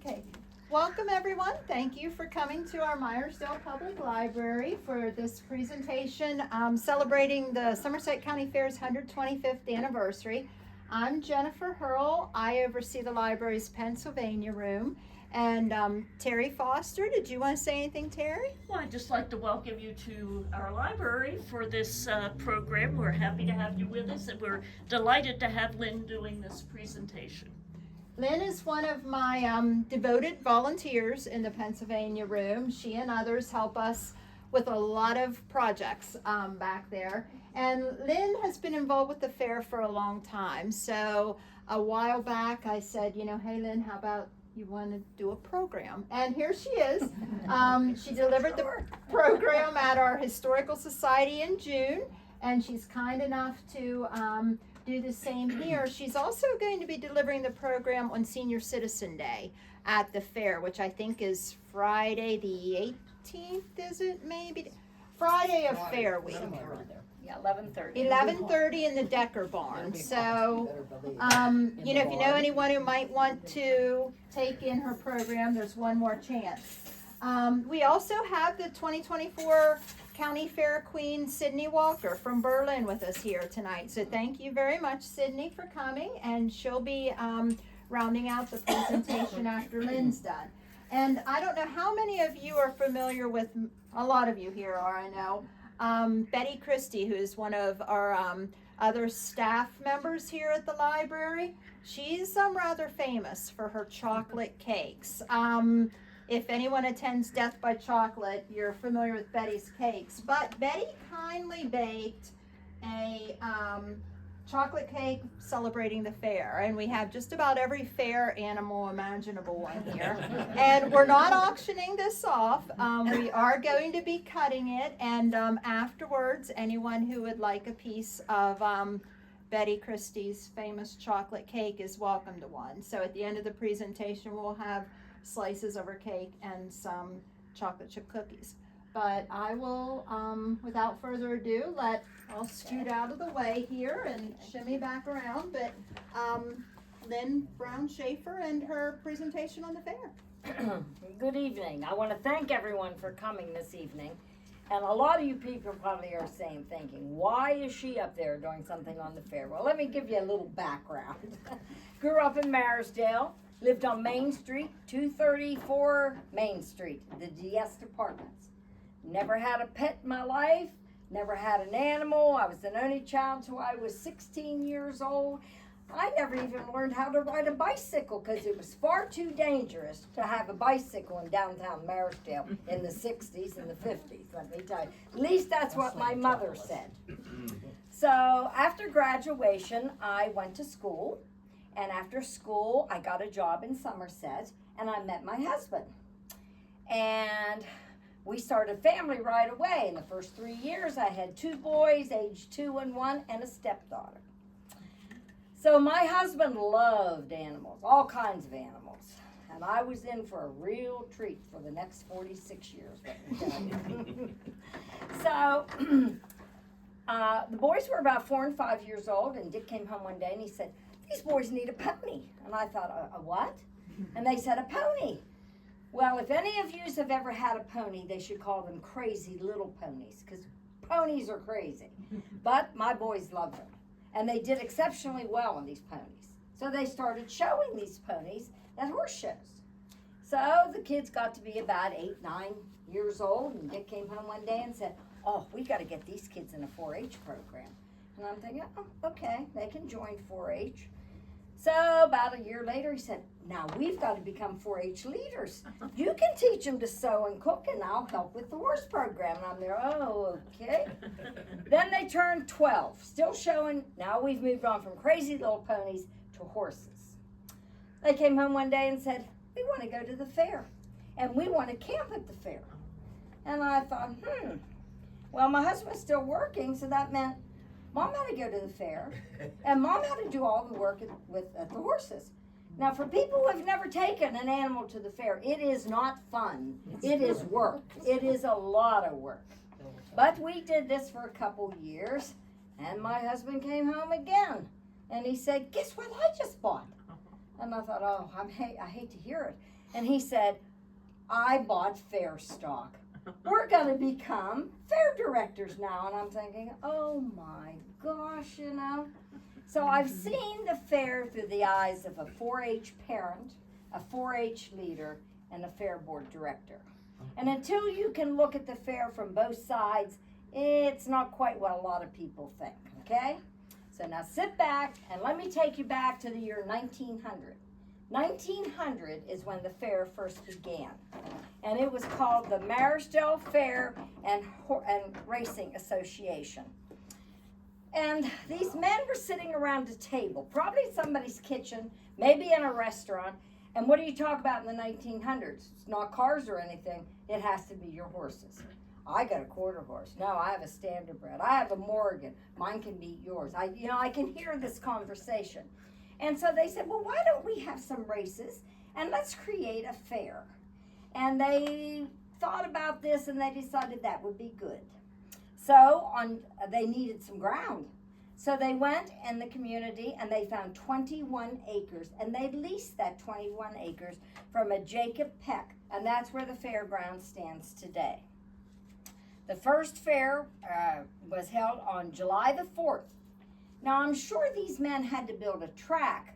Okay, welcome everyone. Thank you for coming to our Myersdale Public Library for this presentation celebrating the Somerset County Fair's 125th anniversary. I'm Jennifer Hurl. I oversee the library's Pennsylvania room. And Terry Foster, did you want to say anything, Terry? Well, I'd just like to welcome you to our library for this program. We're happy to have you with us, and we're delighted to have Lynn doing this presentation. Lynn is one of my devoted volunteers in the Pennsylvania room. She and others help us with a lot of projects back there. And Lynn has been involved with the fair for a long time. So a while back I said, hey Lynn, how about you want to do a program? And here she is. She delivered the program at our Historical Society in June, and she's kind enough to do the same here. She's also going to be delivering the program on Senior Citizen Day at the fair, which I think is Friday the 18th, is it maybe? Friday of Fair Week. Yeah, 11:30. 11:30 in the Decker Barn. So, if you know anyone who might want to take in her program, there's one more chance. We also have the 2024 County Fair Queen, Sydney Walker from Berlin, with us here tonight. So thank you very much, Sydney, for coming, and she'll be rounding out the presentation after Lynn's done. And I don't know how many of you are familiar with, a lot of you here are, I know, Betty Christie, who is one of our other staff members here at the library. She's rather famous for her chocolate cakes. If anyone attends Death by Chocolate, you're familiar with Betty's cakes. But Betty kindly baked a chocolate cake celebrating the fair. And we have just about every fair animal imaginable one here. And we're not auctioning this off. We are going to be cutting it. And afterwards, anyone who would like a piece of Betty Christie's famous chocolate cake is welcome to one. So at the end of the presentation, we'll have slices of her cake and some chocolate chip cookies. But I will, without further ado, I'll scoot out of the way here and shimmy back around. But Lynn Shaffer and her presentation on the fair. Good evening. I want to thank everyone for coming this evening. And a lot of you people probably are thinking, why is she up there doing something on the fair? Well, let me give you a little background. Grew up in Myersdale. Lived on Main Street, 234 Main Street, the DS Apartments. Never had a pet in my life, never had an animal. I was an only child till I was 16 years old. I never even learned how to ride a bicycle because it was far too dangerous to have a bicycle in downtown Myersdale in the 60s and the 50s, let me tell you. At least that's what my mother said. So after graduation, I went to school. And after school, I got a job in Somerset, and I met my husband. And we started a family right away. In the first 3 years, I had 2 boys, aged 2 and 1, and a stepdaughter. So my husband loved animals, all kinds of animals. And I was in for a real treat for the next 46 years. So the boys were about 4 and 5 years old, and Dick came home one day, and he said, "These boys need a pony." And I thought, a what? And they said, "A pony." Well, if any of you have ever had a pony, they should call them crazy little ponies, because ponies are crazy. But my boys loved them, and they did exceptionally well on these ponies. So they started showing these ponies at horse shows. So the kids got to be about 8, 9 years old, and Dick came home one day and said, "Oh, we got to get these kids in a 4-H program." And I'm thinking, oh, okay, they can join 4-H. So about a year later, he said, "Now we've got to become 4-H leaders. You can teach them to sew and cook, and I'll help with the horse program." And I'm there, oh, okay. Then they turned 12, still showing. Now we've moved on from crazy little ponies to horses. They came home one day and said, "We want to go to the fair, and we want to camp at the fair." And I thought, well, my husband's still working, so that meant Mom had to go to the fair, and Mom had to do all the work at the horses. Now, for people who have never taken an animal to the fair, it is not fun. It is work. It is a lot of work. But we did this for a couple years, and my husband came home again, and he said, "Guess what I just bought?" And I thought, oh, I hate to hear it. And he said, I bought fair stock. We're going to become fair directors now. And I'm thinking, oh my gosh, you know. So I've seen the fair through the eyes of a 4-H parent, a 4-H leader, and a fair board director. And until you can look at the fair from both sides, it's not quite what a lot of people think, okay? So now sit back and let me take you back to the year 1900. 1900 is when the fair first began. And it was called the Marisdale Fair and Racing Association. And these men were sitting around a table, probably in somebody's kitchen, maybe in a restaurant. And what do you talk about in the 1900s? It's not cars or anything. It has to be your horses. I got a quarter horse. No, I have a standardbred. I have a Morgan. Mine can beat yours. I can hear this conversation. And so they said, well, why don't we have some races and let's create a fair? And they thought about this and they decided that would be good. So they needed some ground. So they went in the community and they found 21 acres and they leased that 21 acres from a Jacob Peck, and that's where the fairground stands today. The first fair was held on July the 4th. Now I'm sure these men had to build a track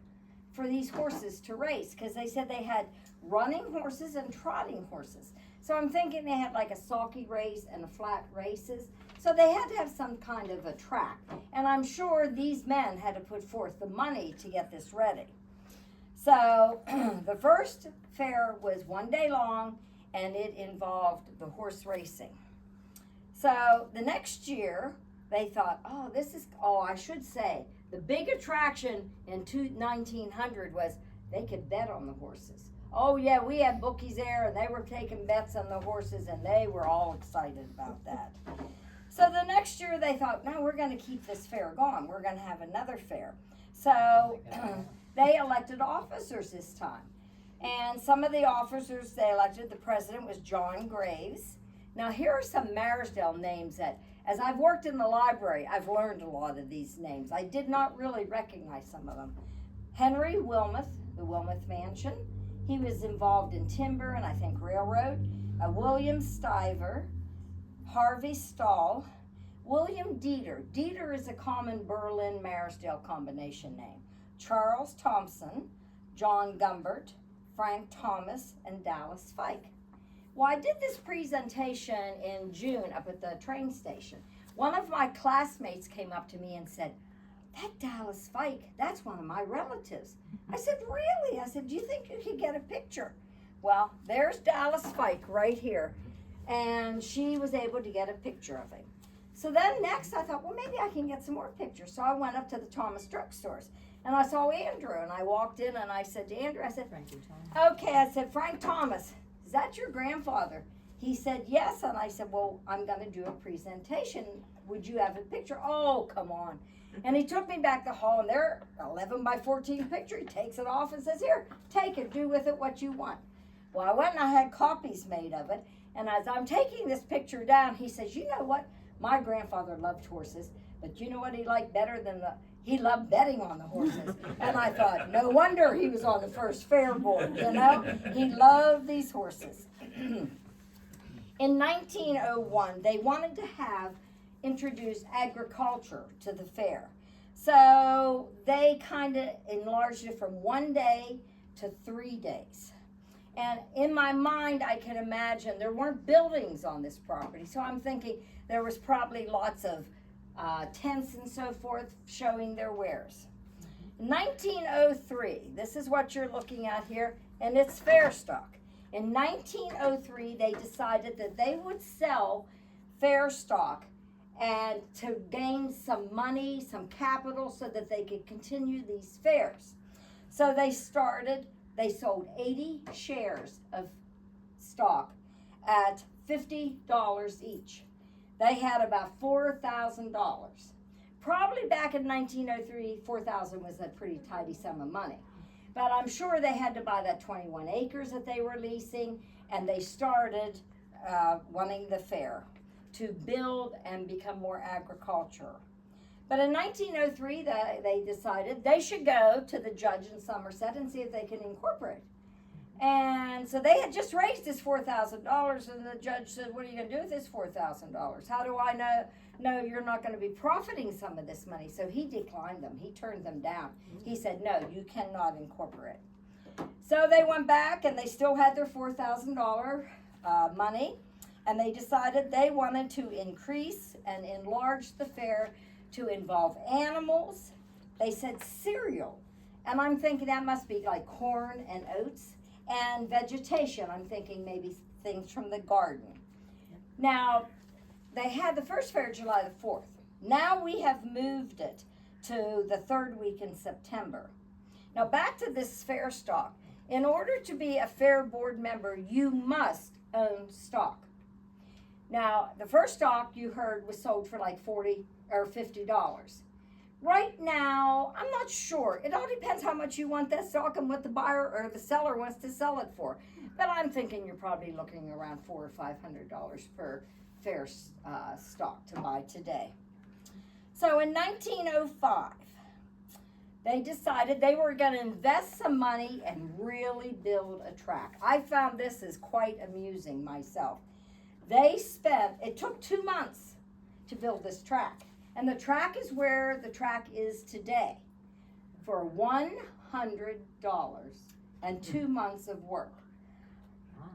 for these horses to race because they said they had running horses and trotting horses. So I'm thinking they had like a sulky race and a flat races. So they had to have some kind of a track. And I'm sure these men had to put forth the money to get this ready. So the first fair was one day long and it involved the horse racing. So the next year they thought, I should say, the big attraction in 1900 was they could bet on the horses. Oh yeah, we had bookies there and they were taking bets on the horses and they were all excited about that. So the next year they thought, no, we're going to keep this fair going. We're going to have another fair. So they elected officers this time. And some of the officers they elected, the president was John Graves. Now here are some Marisdale names that, as I've worked in the library, I've learned a lot of these names. I did not really recognize some of them. Henry Wilmoth, the Wilmoth Mansion. He was involved in timber and I think railroad. William Stiver, Harvey Stahl, William Dieter. Dieter is a common Berlin-Marisdale combination name. Charles Thompson, John Gumbert, Frank Thomas, and Dallas Fike. Well, I did this presentation in June up at the train station. One of my classmates came up to me and said, that Dallas Fike, that's one of my relatives. I said, really? I said, do you think you could get a picture? Well, there's Dallas Fike right here. And she was able to get a picture of him. So then next I thought, well, maybe I can get some more pictures. So I went up to the Thomas drugstores and I saw Andrew and I walked in and I said to Andrew, I said, okay, I said, Frank Thomas, is that your grandfather? He said, yes. And I said, well, I'm going to do a presentation. Would you have a picture? Oh, come on. And he took me back the hall and there, 11 by 14 picture. He takes it off and says, here, take it, do with it what you want. Well, I went and I had copies made of it. And as I'm taking this picture down, he says, you know what? My grandfather loved horses, but you know what he liked better than he loved betting on the horses. And I thought, no wonder he was on the first fair board, you know? He loved these horses. In 1901, they wanted to introduce agriculture to the fair. So they kind of enlarged it from 1 day to 3 days. And in my mind, I can imagine there weren't buildings on this property. So I'm thinking there was probably lots of tents and so forth showing their wares. 1903, this is what you're looking at here, and it's fair stock. In 1903, they decided that they would sell fair stock and to gain some money, some capital, so that they could continue these fairs. So they sold 80 shares of stock at $50 each. They had about $4,000. Probably back in 1903, $4,000 was a pretty tidy sum of money. But I'm sure they had to buy that 21 acres that they were leasing, and they started wanting the fair to build and become more agricultural. But in 1903, they decided they should go to the judge in Somerset and see if they can incorporate. And so they had just raised this $4,000, and the judge said, "What are you going to do with this $4,000? How do I know you're not going to be profiting some of this money?" So he declined them. He turned them down. He said, "No, you cannot incorporate." So they went back, and they still had their $4,000 money, and they decided they wanted to increase and enlarge the fair to involve animals. They said cereal, and I'm thinking that must be like corn and oats, and vegetation. I'm thinking maybe things from the garden. Now, they had the first fair July the 4th. Now we have moved it to the 3rd week in September. Now back to this fair stock. In order to be a fair board member, you must own stock. Now, the first stock you heard was sold for like $40 or $50. Right now, I'm not sure. It all depends how much you want that stock and what the buyer or the seller wants to sell it for. But I'm thinking you're probably looking around $400 or $500 per fair stock to buy today. So in 1905, they decided they were going to invest some money and really build a track. I found this is quite amusing myself. It took 2 months to build this track. And the track is where the track is today for $100 and 2 months of work.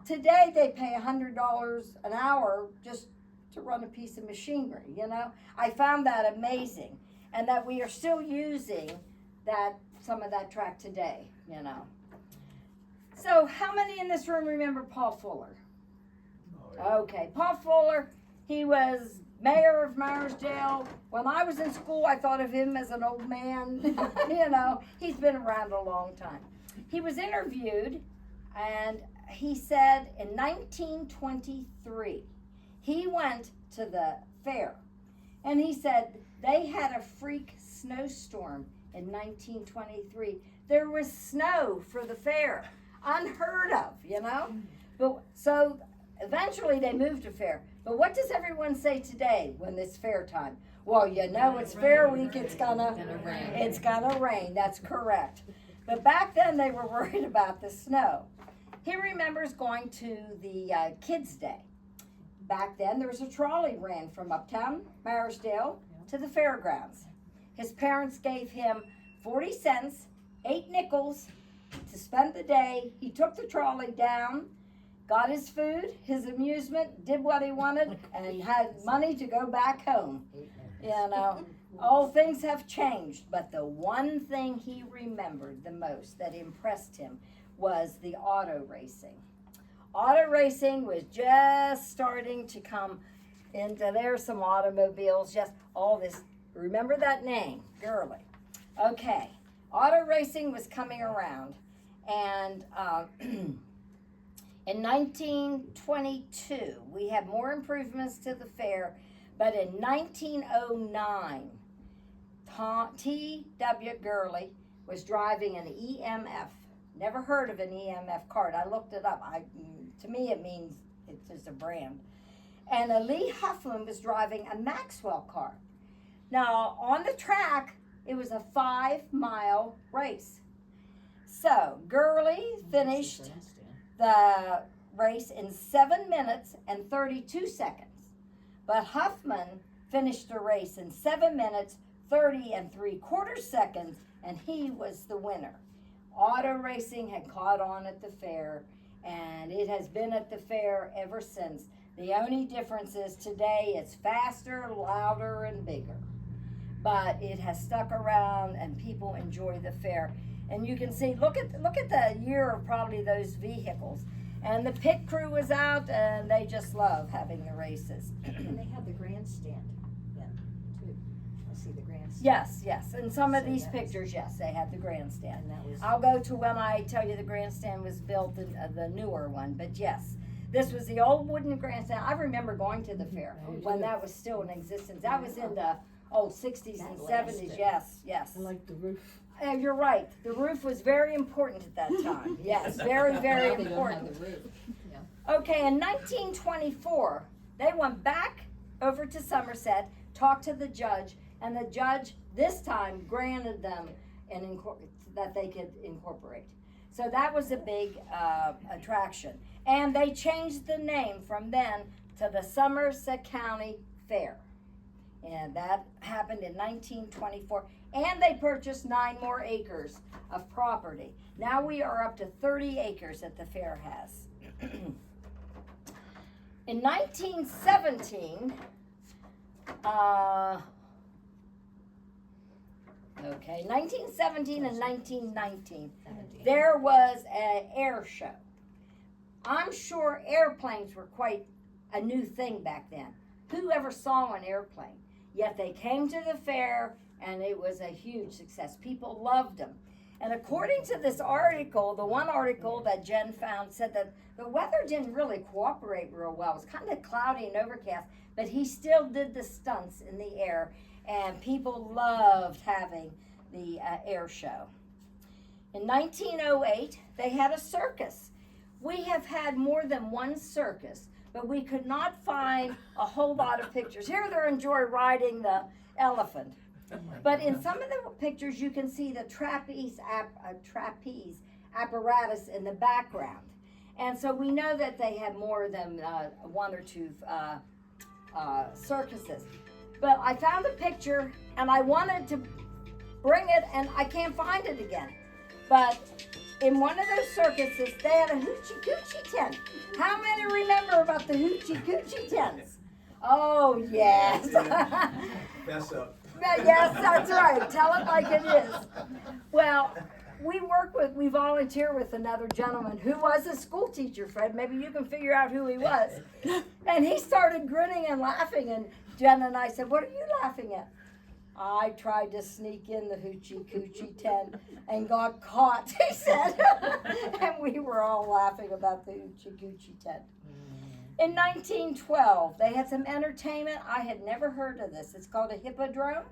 Today they pay $100 an hour just to run a piece of machinery, you know. I found that amazing, and that we are still using some of that track today, you know. So how many in this room remember Paul Fuller? Okay, Paul Fuller, he was mayor of Marsdale. When I was in school, I thought of him as an old man. You know, he's been around a long time. He was interviewed, and he said in 1923, he went to the fair, and he said they had a freak snowstorm in 1923. There was snow for the fair, unheard of, you know. But so eventually they moved to fair. But what does everyone say today when it's fair time? Well, you know, it's fair week, it's gonna rain. That's correct. But back then they were worried about the snow. He remembers going to the Kids' Day. Back then there was a trolley ran from uptown Marisdale to the fairgrounds. His parents gave him 40 cents, 8 nickels to spend the day. He took the trolley down, got his food, his amusement, did what he wanted, and had money to go back home. You know, all things have changed, but the one thing he remembered the most that impressed him was the auto racing. Auto racing was just starting to come into there, some automobiles, just all this. Remember that name, Gurley. Okay, auto racing was coming around, and in 1922, we had more improvements to the fair, but in 1909, T.W. Gurley was driving an EMF. Never heard of an EMF card. I looked it up. To me, it means it's just a brand. And Lee Huffman was driving a Maxwell car. Now, on the track, it was a 5-mile race. So, Gurley finished the race in 7 minutes and 32 seconds. But Huffman finished the race in 7 minutes, 30 3/4 seconds, and he was the winner. Auto racing had caught on at the fair, and it has been at the fair ever since. The only difference is today it's faster, louder, and bigger. But it has stuck around, and people enjoy the fair. And you can see, look at the year of probably those vehicles. And the pit crew was out, and they just love having the races. And they had the grandstand then, too. I see the grandstand. Yes. And some of these pictures, yes, they had the grandstand. And that was, I'll go to when I tell you the grandstand was built, the newer one. But yes, this was the old wooden grandstand. I remember going to the fair when that was still in existence. That was in the 60s and 70s. Yes. I like the roof. You're right. The roof was very important at that time. Yes, very, very important. Okay, in 1924, they went back over to Somerset, talked to the judge, and the judge this time granted them that they could incorporate. So that was a big attraction. And they changed the name from then to the Somerset County Fair. And that happened in 1924. And they purchased 9 more acres of property. Now we are up to 30 acres that the fair has. In 1917, 1917 and 1919, there was an air show. I'm sure airplanes were quite a new thing back then. Who ever saw an airplane? Yet they came to the fair and it was a huge success. People loved them. And according to this article, the one article that Jen found said that the weather didn't really cooperate real well. It was kind of cloudy and overcast, but he still did the stunts in the air, and people loved having the air show. In 1908, they had a circus. We have had more than one circus, but we could not find a whole lot of pictures. Here they're enjoying riding the elephant. But in some of the pictures, you can see the trapeze apparatus in the background. And so we know that they had more than 1 or 2 circuses. But I found a picture, and I wanted to bring it, and I can't find it again. But in one of those circuses, they had a hoochie coochie tent. How many remember about the hoochie coochie tents? Oh, yes. Mess up. Yes, that's right. Tell it like it is. Well, we volunteer with another gentleman who was a school teacher, Fred. Maybe you can figure out who he was. And he started grinning and laughing, and Jen and I said, "What are you laughing at?" "I tried to sneak in the hoochie coochie tent and got caught," he said. And we were all laughing about the hoochie coochie tent. In 1912, they had some entertainment. I had never heard of this. It's called a hippodrome.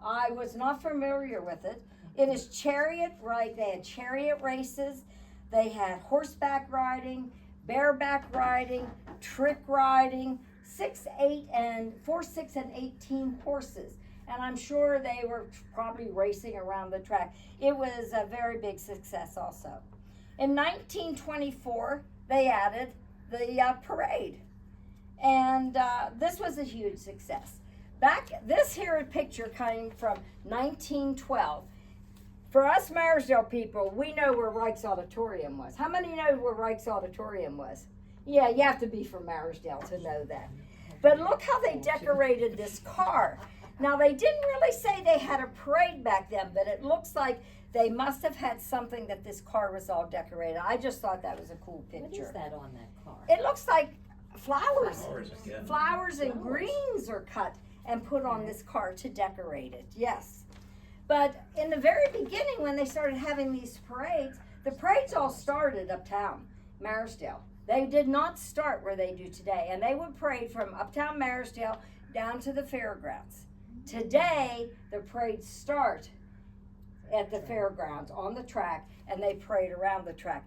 I was not familiar with it. It is chariot, right? They had chariot races. They had horseback riding, bareback riding, trick riding, 6, and 18 horses. And I'm sure they were probably racing around the track. It was a very big success also. In 1924, they added the parade. And this was a huge success. This here picture came from 1912. For us Marisdale people, we know where Reich's Auditorium was. How many know where Reich's Auditorium was? Yeah, you have to be from Marisdale to know that. But look how they decorated this car. Now, they didn't really say they had a parade back then, but it looks like they must have had something that this car was all decorated. I just thought that was a cool picture. What is that on that car? It looks like flowers. Yeah. Flowers and greens are cut and put on this car to decorate it, yes. But in the very beginning, when they started having these parades, the parades all started uptown, Marisdale. They did not start where they do today, and they would parade from uptown Marisdale down to the fairgrounds. Today, the parades start at the fairgrounds on the track, and they parade around the track.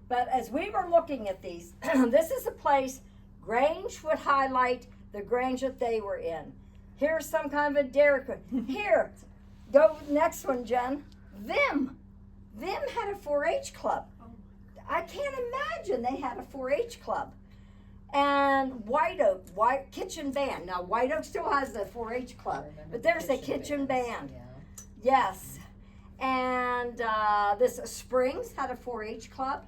But as we were looking at these, this is a place Grange would highlight the Grange that they were in. Here's some kind of a Dairy Queen. Here, go next one, Jen. Vim had a 4-H club. I can't imagine they had a 4-H club. And White Oak, Kitchen Band. Now, White Oak still has the 4-H club, but there's a kitchen band. Yes. And this Springs had a 4-H club.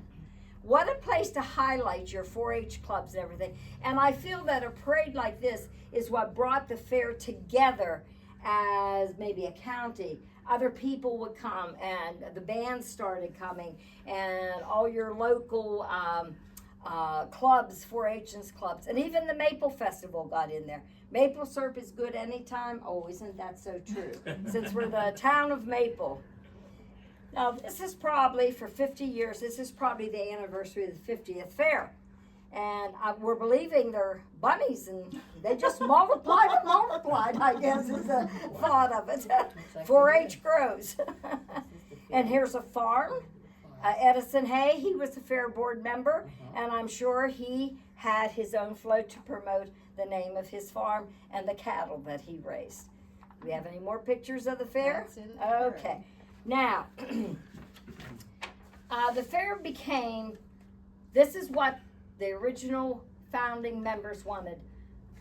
What a place to highlight your 4-H clubs and everything. And I feel that a parade like this is what brought the fair together as maybe a county. Other people would come, and the bands started coming, and all your local clubs, 4-H clubs, and even the Maple Festival got in there. Maple syrup is good anytime. Oh, isn't that so true? Since we're the town of Maple. Now, this is probably, for 50 years, this is probably the anniversary of the 50th fair. And we're believing they're bunnies, and they just multiplied and multiplied, I guess, is the thought of it. 4-H grows. And here's a farm. Edison Hay, he was a fair board member, and I'm sure he had his own float to promote the name of his farm and the cattle that he raised. Do we have any more pictures of the fair? That's in the fair. Okay. Now, the fair became, this is what the original founding members wanted,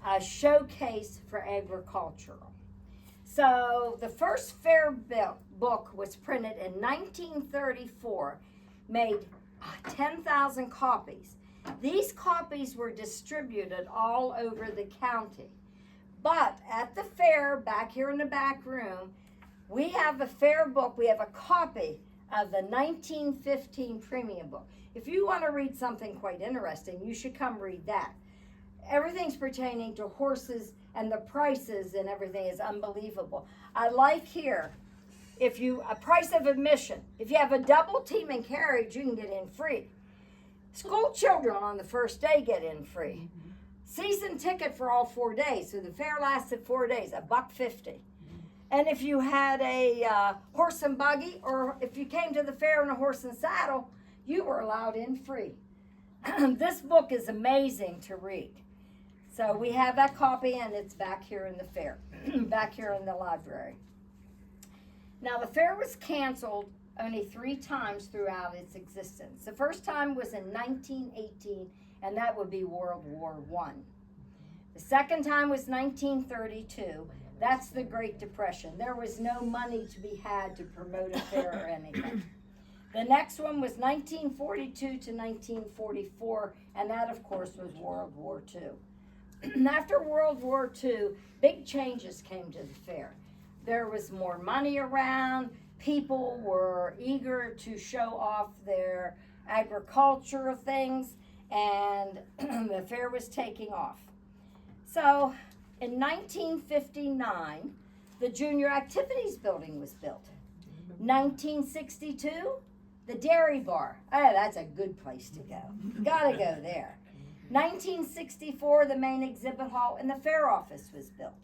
a showcase for agricultural. So the first fair book was printed in 1934, made 10,000 copies. These copies were distributed all over the county. But at the fair, back here in the back room, we have a fair book. We have a copy of the 1915 premium book. If you want to read something quite interesting, you should come read that. Everything's pertaining to horses, and the prices and everything is unbelievable. I like here, a price of admission, if you have a double team and carriage, you can get in free. School children on the first day get in free. Season ticket for all 4 days, so the fair lasted 4 days, $1.50. And if you had a horse and buggy, or if you came to the fair in a horse and saddle, you were allowed in free. This book is amazing to read. So we have that copy, and it's back here in the fair, back here in the library. Now, the fair was canceled only 3 times throughout its existence. The first time was in 1918, and that would be World War I. The second time was 1932. That's the Great Depression. There was no money to be had to promote a fair or anything. The next one was 1942 to 1944, and that, of course, was World War II. After World War II, big changes came to the fair. There was more money around. People were eager to show off their agricultural things, and the fair was taking off. So in 1959, the Junior Activities Building was built. 1962, the Dairy Bar. Oh, that's a good place to go. Gotta go there. 1964, the main exhibit hall and the fair office was built.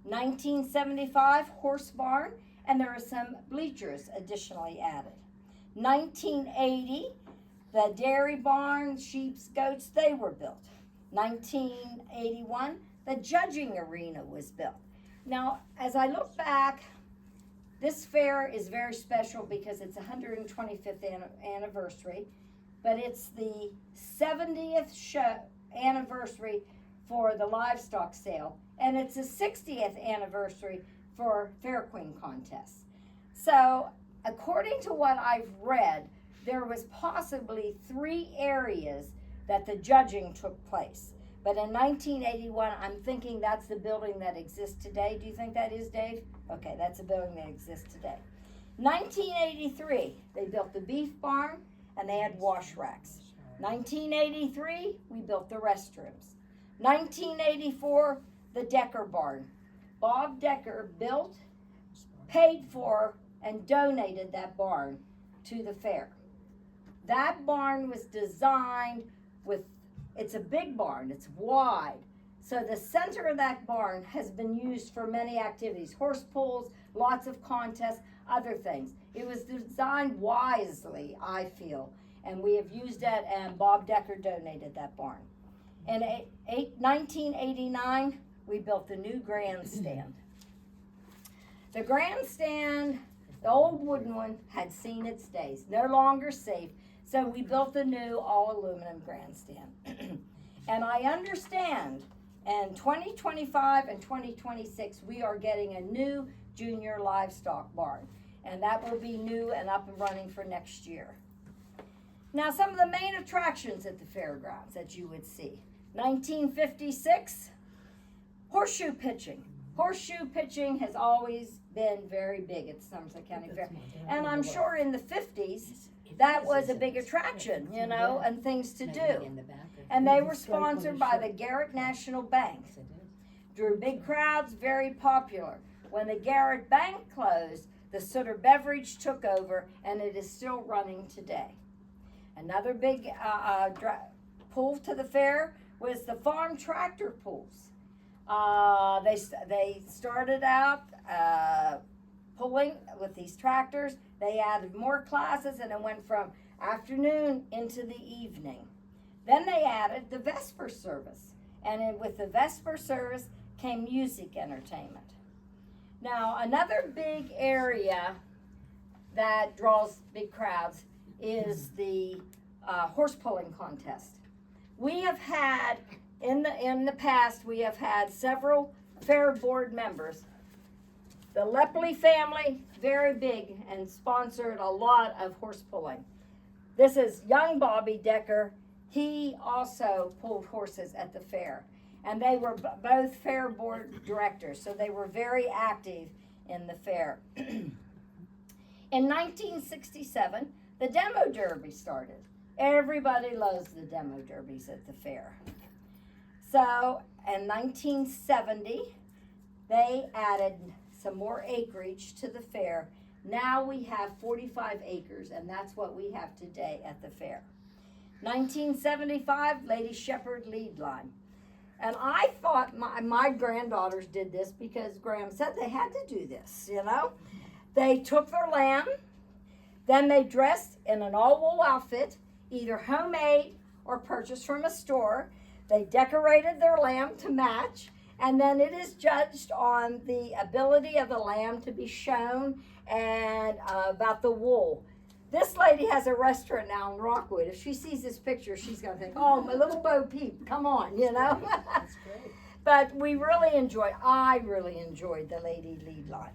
1975, horse barn, and there are some bleachers additionally added. 1980, the dairy barn, sheep's, goats, they were built. 1981, the judging arena was built. Now, as I look back, this fair is very special because it's 125th anniversary, but it's the 70th anniversary for the livestock sale, and it's the 60th anniversary for Fair Queen contests. So, according to what I've read, there was possibly 3 areas that the judging took place. But in 1981, I'm thinking that's the building that exists today. Do you think that is, Dave? Okay, that's a building that exists today. 1983, they built the beef barn, and they had wash racks. 1983, we built the restrooms. 1984, the Decker barn. Bob Decker built, paid for, and donated that barn to the fair. That barn was designed with, it's a big barn, it's wide. So the center of that barn has been used for many activities, horse pulls, lots of contests, other things. It was designed wisely, I feel, and we have used it, and Bob Decker donated that barn. In 1989, we built the new grandstand. The grandstand, the old wooden one, had seen its days, no longer safe, so we built the new all-aluminum grandstand. And I understand, in 2025 and 2026, we are getting a new junior livestock barn, and that will be new and up and running for next year. Now, some of the main attractions at the fairgrounds that you would see. 1956, horseshoe pitching. Horseshoe pitching has always been very big at Somerset County Fair. And I'm sure in the 50s, that was a big attraction, you know, and things to do. And they were sponsored by the Garrett National Bank. Drew big crowds, very popular. When the Garrett Bank closed, the Sutter Beverage took over, and it is still running today. Another big pull to the fair was the farm tractor pulls. They started out pulling with these tractors. They added more classes, and it went from afternoon into the evening. Then they added the Vesper service, and with the Vesper service came music entertainment. Now, another big area that draws big crowds is the horse pulling contest. We have had, in the past, we have had several fair board members. The Lepley family, very big, and sponsored a lot of horse pulling. This is young Bobby Decker. He also pulled horses at the fair. And they were both fair board directors, so they were very active in the fair. In 1967, the demo derby started. Everybody loves the demo derbies at the fair. So in 1970, they added some more acreage to the fair. Now we have 45 acres, and that's what we have today at the fair. 1975, Lady Shepherd lead line. And I thought my granddaughters did this because Graham said they had to do this, you know. They took their lamb, then they dressed in an all-wool outfit, either homemade or purchased from a store. They decorated their lamb to match, and then it is judged on the ability of the lamb to be shown and about the wool. This lady has a restaurant now in Rockwood. If she sees this picture, she's going to think, oh, my little Bo Peep, come on, you know. That's great. But I really enjoyed the lady lead line.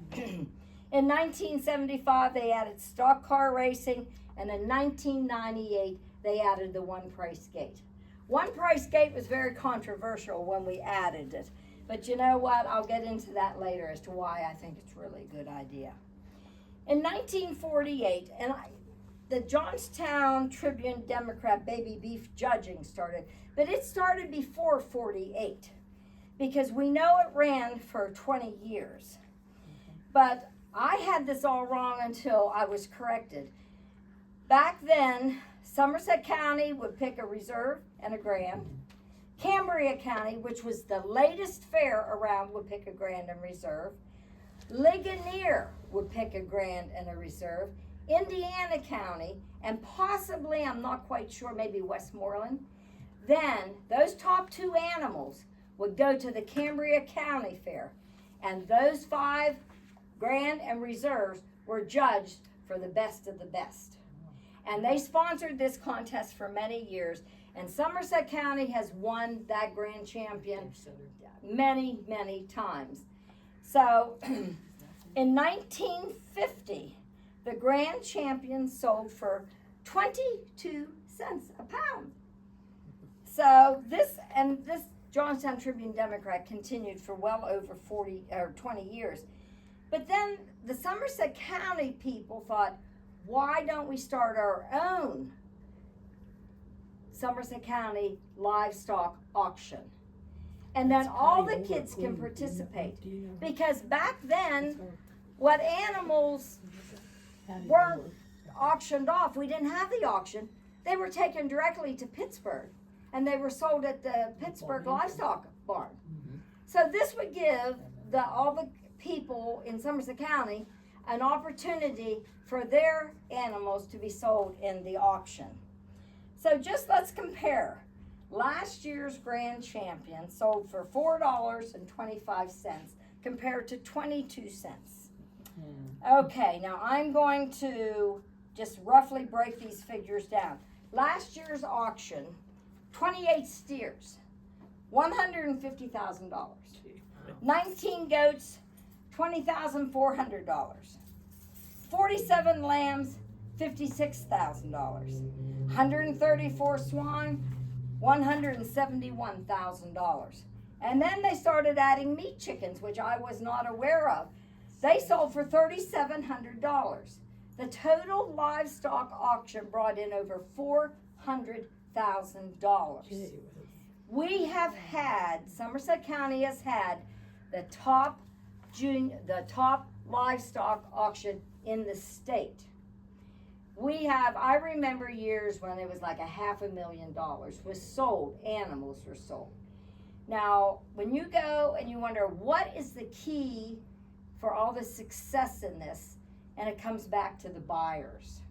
In 1975, they added stock car racing, and in 1998, they added the one-price gate. One-price gate was very controversial when we added it. But you know what? I'll get into that later as to why I think it's really a good idea. In 1948, the Johnstown Tribune Democrat baby beef judging started, but it started before 48 because we know it ran for 20 years. But I had this all wrong until I was corrected. Back then, Somerset County would pick a reserve and a grand. Cambria County, which was the latest fair around, would pick a grand and reserve. Ligonier would pick a grand and a reserve. Indiana County, and possibly, I'm not quite sure, maybe Westmoreland. Then those top two animals would go to the Cambria County Fair, and those 5 grand and reserves were judged for the best of the best. And they sponsored this contest for many years, and Somerset County has won that grand champion many, many times. So in 1950, the grand champion sold for 22 cents a pound. So this Johnstown Tribune Democrat continued for well over 20 years. But then the Somerset County people thought, why don't we start our own Somerset County livestock auction? And then all the kids can participate. Because back then, what animals weren't auctioned off, we didn't have the auction, they were taken directly to Pittsburgh. And they were sold at the Pittsburgh Livestock Barn. So this would give all the people in Somerset County an opportunity for their animals to be sold in the auction. So just let's compare. Last year's grand champion sold for $4.25 compared to 22 cents. Okay, now I'm going to just roughly break these figures down. Last year's auction, 28 steers, $150,000. 19 goats, $20,400. 47 lambs, $56,000. 134 swine, $171,000. And then they started adding meat chickens, which I was not aware of. They sold for $3,700. The total livestock auction brought in over $400,000. We have had, Somerset County has had the top livestock auction in the state. I remember years when it was like $500,000 was sold, animals were sold. Now, when you go and you wonder what is the key for all the success in this, and it comes back to the buyers.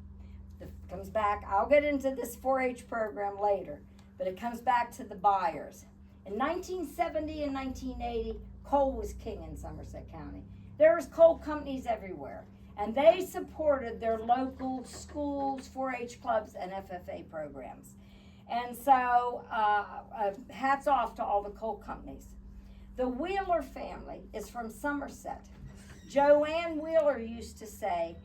I'll get into this 4-H program later, but it comes back to the buyers. In 1970 and 1980, coal was king in Somerset County. There's coal companies everywhere, and they supported their local schools, 4-H clubs, and FFA programs. And so, hats off to all the coal companies. The Wheeler family is from Somerset. Joanne Wheeler used to say,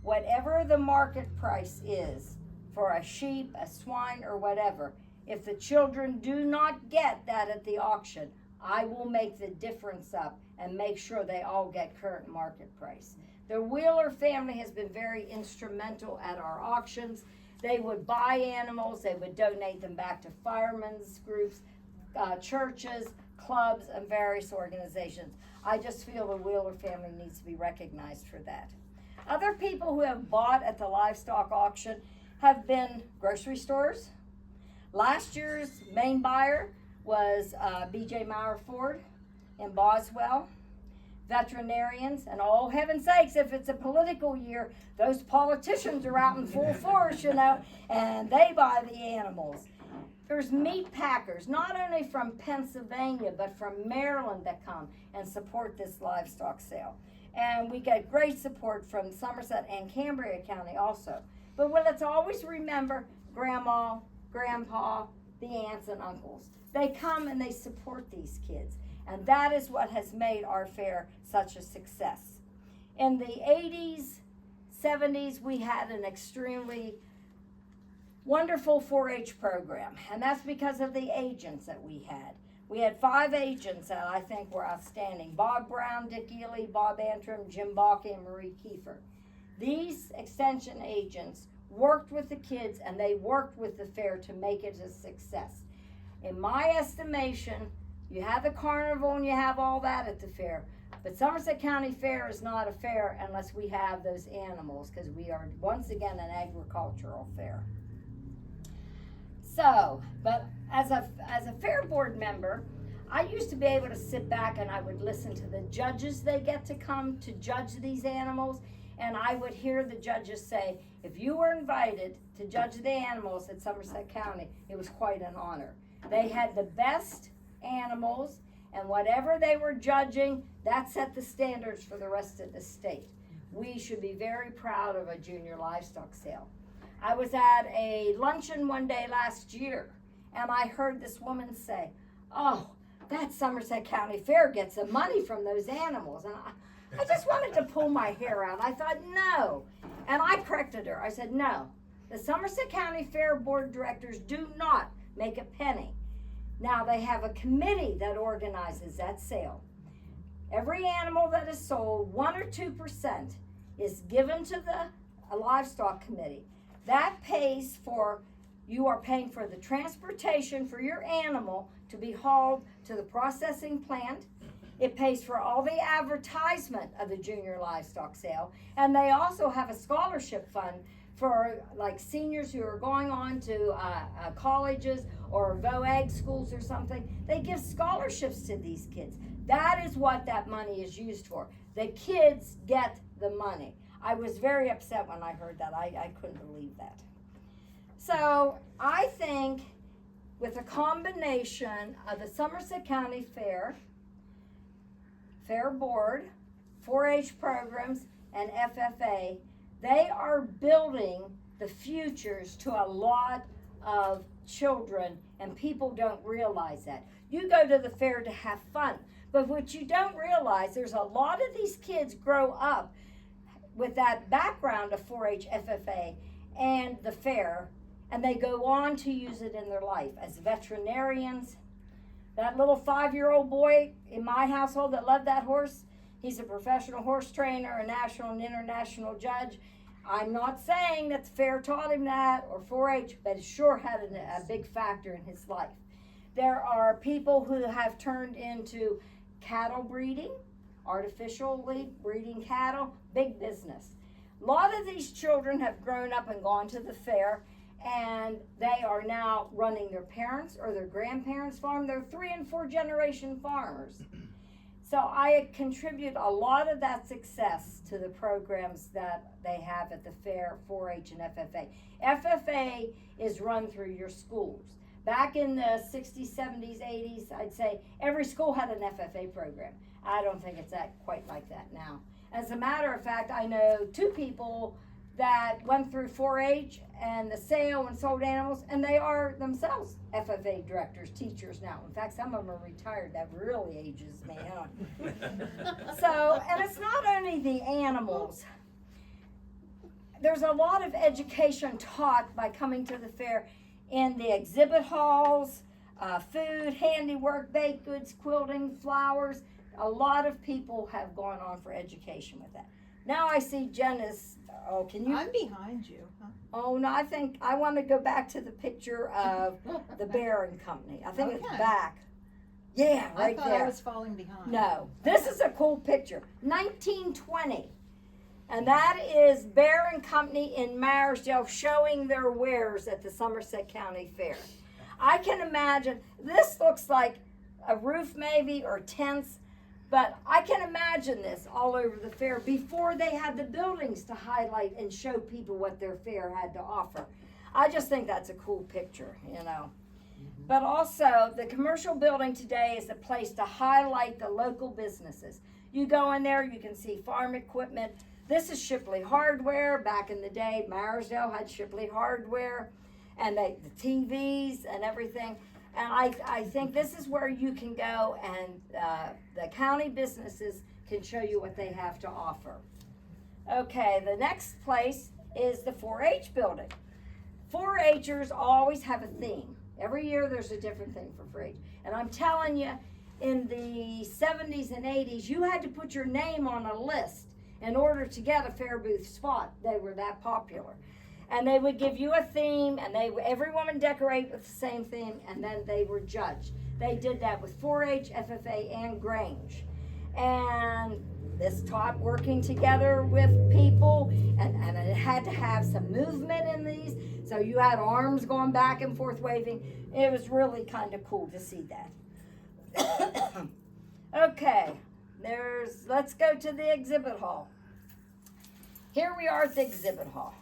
whatever the market price is for a sheep, a swine, or whatever, if the children do not get that at the auction, I will make the difference up and make sure they all get current market price. The Wheeler family has been very instrumental at our auctions. They would buy animals, they would donate them back to firemen's groups, churches, clubs, and various organizations. I just feel the Wheeler family needs to be recognized for that. Other people who have bought at the livestock auction have been grocery stores. Last year's main buyer was B.J. Meyer Ford in Boswell. Veterinarians, and oh heaven's sakes, if it's a political year, those politicians are out in full force, and they buy the animals. There's meat packers, not only from Pennsylvania, but from Maryland that come and support this livestock sale. And we get great support from Somerset and Cambria County also. But let's always remember Grandma, Grandpa, the aunts and uncles. They come and they support these kids. And that is what has made our fair such a success. In the 80s, 70s, we had an extremely wonderful 4-H program. And that's because of the agents that we had. We had 5 agents that I think were outstanding. Bob Brown, Dick Ely, Bob Antrim, Jim Balke, and Marie Kiefer. These extension agents worked with the kids and they worked with the fair to make it a success. In my estimation, you have the carnival and you have all that at the fair. But Somerset County Fair is not a fair unless we have those animals, because we are, once again, an agricultural fair. So, but as a fair board member, I used to be able to sit back and I would listen to the judges they get to come to judge these animals. And I would hear the judges say, if you were invited to judge the animals at Somerset County, it was quite an honor. They had the best animals, and whatever they were judging, that set the standards for the rest of the state. We should be very proud of a junior livestock sale. I was at a luncheon one day last year, and I heard this woman say, oh, that Somerset County Fair gets some money from those animals. And I just wanted to pull my hair out. I thought, no. And I corrected her. I said, no. The Somerset County Fair Board directors do not make a penny. Now, they have a committee that organizes that sale. Every animal that is sold, 1 or 2%, is given to the livestock committee. That pays for, you are paying for the transportation for your animal to be hauled to the processing plant. It pays for all the advertisement of the junior livestock sale. And they also have a scholarship fund for like seniors who are going on to colleges or VOAG schools or something. They give scholarships to these kids. That is what that money is used for. The kids get the money. I was very upset when I heard that. I couldn't believe that. So I think with a combination of the Somerset County Fair, Fair Board, 4-H programs, and FFA, they are building the futures to a lot of children, and people don't realize that. You go to the fair to have fun, but what you don't realize, there's a lot of these kids grow up with that background of 4-H, FFA, and the fair, and they go on to use it in their life as veterinarians. That little 5-year-old boy in my household that loved that horse, he's a professional horse trainer, a national and international judge. I'm not saying that the fair taught him that or 4-H, but it sure had a big factor in his life. There are people who have turned into cattle breeding, artificially breeding cattle, big business. A lot of these children have grown up and gone to the fair, and they are now running their parents' or their grandparents' farm. They're 3 and 4 generation farmers. So I contribute a lot of that success to the programs that they have at the fair, 4-H and FFA. FFA is run through your schools. Back in the 60s, 70s, 80s, I'd say every school had an FFA program. I don't think it's that quite like that now. As a matter of fact, I know 2 people that went through 4-H and the sale and sold animals, and they are themselves FFA directors, teachers now. In fact, some of them are retired. That really ages me on. So, and it's not only the animals. There's a lot of education taught by coming to the fair in the exhibit halls, food, handiwork, baked goods, quilting, flowers. A lot of people have gone on for education with that. Now I see Jen is, oh, can you? I'm behind you. Huh? Oh, no, I think, I want to go back to the picture of the Bear and Company. I think it's Okay. back. Yeah, I right thought there. I was falling behind. No, this is a cool picture. 1920. And that is Bear and Company in Marisdale showing their wares at the Somerset County Fair. I can imagine, this looks like a roof maybe or tents, but I can imagine this all over the fair before they had the buildings to highlight and show people what their fair had to offer. I just think that's a cool picture, you know. But also, the commercial building today is a place to highlight the local businesses. You go in there, you can see farm equipment. This is Shipley Hardware. Back in the day, Marisdale had Shipley Hardware, and the TVs and everything. And I think this is where you can go and the county businesses can show you what they have to offer. Okay, the next place is the 4-H building. 4-Hers always have a theme. Every year there's a different thing for 4-H. And I'm telling you, in the 70s and 80s, you had to put your name on a list in order to get a fair booth spot. They were that popular. And they would give you a theme, and everyone would decorate with the same theme, and then they were judged. They did that with 4-H, FFA, and Grange. And this taught working together with people, and it had to have some movement in these, so you had arms going back and forth waving. It was really kind of cool to see that. Okay, let's go to the exhibit hall. Here we are at the exhibit hall.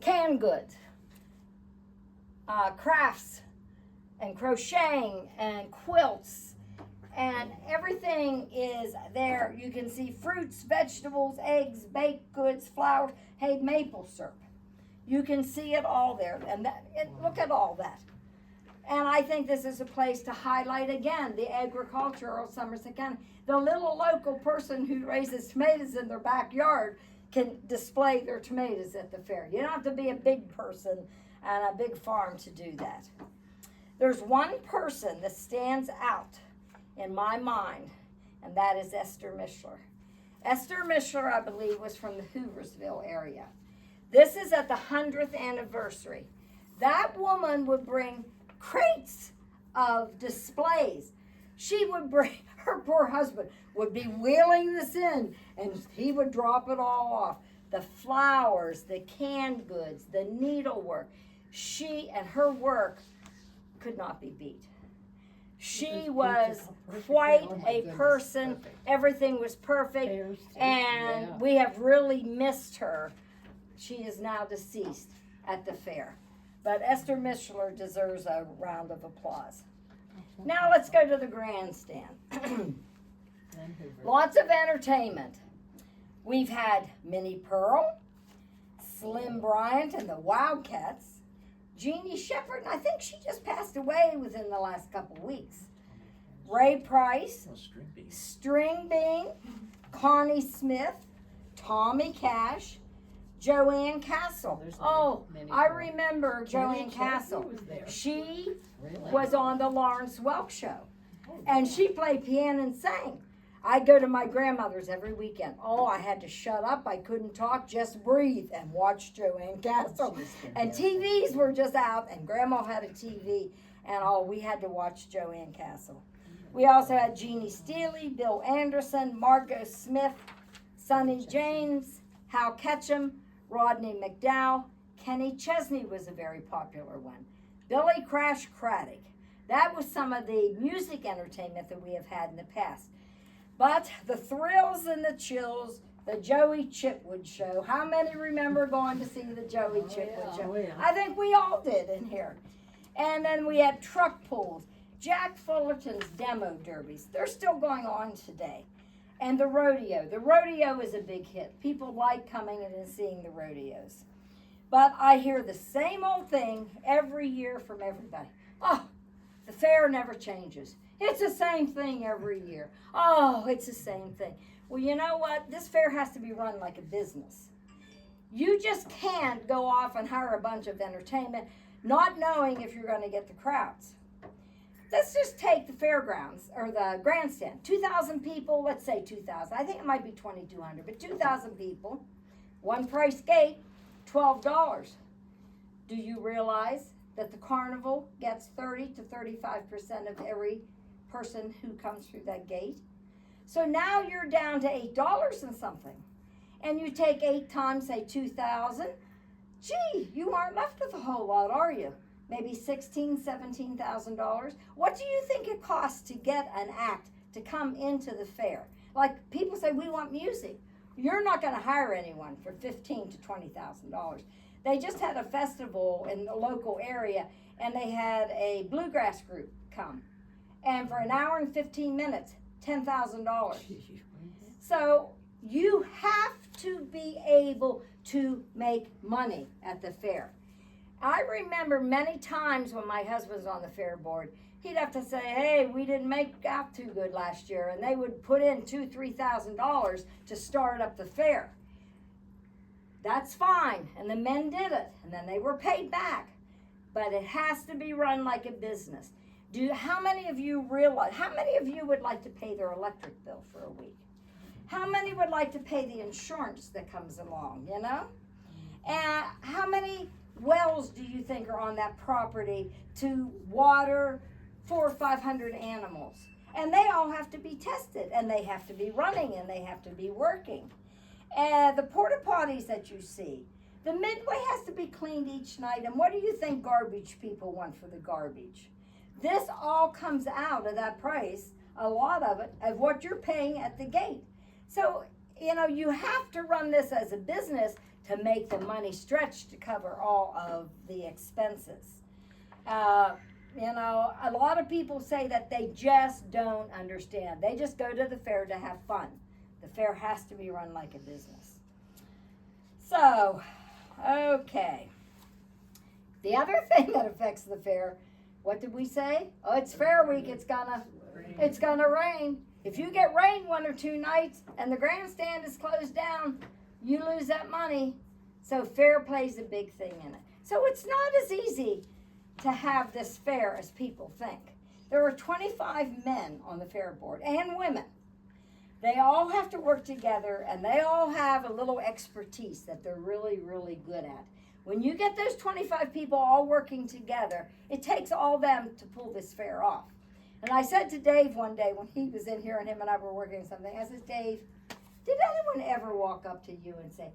Canned goods, crafts, and crocheting, and quilts, and everything is there. You can see fruits, vegetables, eggs, baked goods, flowers, hey, maple syrup. You can see it all there, and look at all that. And I think this is a place to highlight again the agricultural Somerset County. The little local person who raises tomatoes in their backyard can display their tomatoes at the fair. You don't have to be a big person and a big farm to do that. There's one person that stands out in my mind, and that is Esther Mishler. Esther Mishler, I believe, was from the Hooversville area. This is at the 100th anniversary. That woman would bring crates of displays. She would bring, her poor husband would be wheeling this in, and he would drop it all off. The flowers, the canned goods, the needlework. She and her work could not be beat. She was quite a person. Everything was perfect, and we have really missed her. She is now deceased at the fair. But Esther Mishler deserves a round of applause. Now let's go to the grandstand. Lots of entertainment. We've had Minnie Pearl, Slim Bryant and the Wildcats, Jeannie Shepherd, and I think she just passed away within the last couple weeks. Ray Price, String Bean, Connie Smith, Tommy Cash, Joanne Castle. Oh, I remember Joanne Castle. She was on the Lawrence Welk show, and she played piano and sang. I'd go to my grandmother's every weekend. Oh, I had to shut up. I couldn't talk, just breathe and watch Joanne Castle. And TVs were just out, and Grandma had a TV, and we had to watch Joanne Castle. We also had Jeannie Steele, Bill Anderson, Margot Smith, Sonny James, Hal Ketchum, Rodney McDowell. Kenny Chesney was a very popular one. Billy Crash Craddock. That was some of the music entertainment that we have had in the past. But the thrills and the chills, the Joey Chitwood show. How many remember going to see the Joey Chitwood show? I think we all did in here. And then we had truck pulls. Jack Fullerton's demo derbies. They're still going on today. And the rodeo. The rodeo is a big hit. People like coming in and seeing the rodeos. But I hear the same old thing every year from everybody. Oh, the fair never changes. It's the same thing every year. Oh, it's the same thing. Well, you know what? This fair has to be run like a business. You just can't go off and hire a bunch of entertainment not knowing if you're going to get the crowds. Let's just take the fairgrounds or the grandstand. 2,000 people, let's say 2,000. I think it might be 2,200, but 2,000 people. One price gate, $12. Do you realize that the carnival gets 30 to 35% of every person who comes through that gate? So now you're down to $8 and something. And you take 8 times, say 2,000. Gee, you aren't left with a whole lot, are you? Maybe $16,000, $17,000. What do you think it costs to get an act to come into the fair? Like people say, we want music. You're not going to hire anyone for $15,000 to $20,000. They just had a festival in the local area, and they had a bluegrass group come. And for an hour and 15 minutes, $10,000. So you have to be able to make money at the fair. I remember many times when my husband was on the fair board, he'd have to say, hey, we didn't make out too good last year. And they would put in $2,000, $3,000 to start up the fair. That's fine. And the men did it. And then they were paid back. But it has to be run like a business. How many of you would like to pay their electric bill for a week? How many would like to pay the insurance that comes along, you know? And how many wells do you think are on that property to water 400 or 500 animals? And they all have to be tested, and they have to be running, and they have to be working. And the porta potties that you see, the midway has to be cleaned each night. And what do you think garbage people want for the garbage? This all comes out of that price, a lot of it, of what you're paying at the gate. So, you know, you have to run this as a business to make the money stretch to cover all of the expenses. You know, a lot of people say that they just don't understand. They just go to the fair to have fun. The fair has to be run like a business. So, okay. The other thing that affects the fair, what did we say? Oh, it's Fair Week. It's gonna rain. If you get rain 1 or 2 nights and the grandstand is closed down, you lose that money. So fair plays a big thing in it. So it's not as easy to have this fair as people think. There are 25 men on the fair board and women. They all have to work together, and they all have a little expertise that they're really, really good at. When you get those 25 people all working together, it takes all them to pull this fair off. And I said to Dave one day when he was in here and him and I were working on something, I said, Dave, did anyone ever walk up to you and say,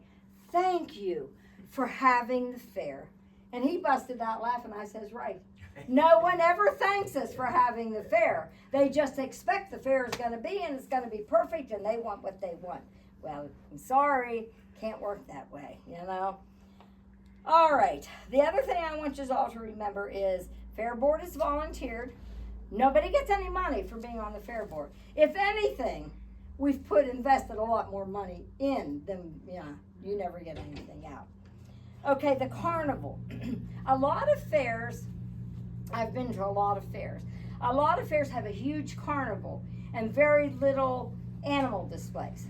thank you for having the fair? And he busted out laughing. I says, right. No one ever thanks us for having the fair. They just expect the fair is going to be, and it's going to be perfect, and they want what they want. Well, I'm sorry, can't work that way, you know. All right, the other thing I want you all to remember is Fair Board is volunteered. Nobody gets any money for being on the Fair Board. If anything, we've invested a lot more money in than, you never get anything out. Okay, the carnival. A lot of fairs, I've been to a lot of fairs. A lot of fairs have a huge carnival and very little animal displays.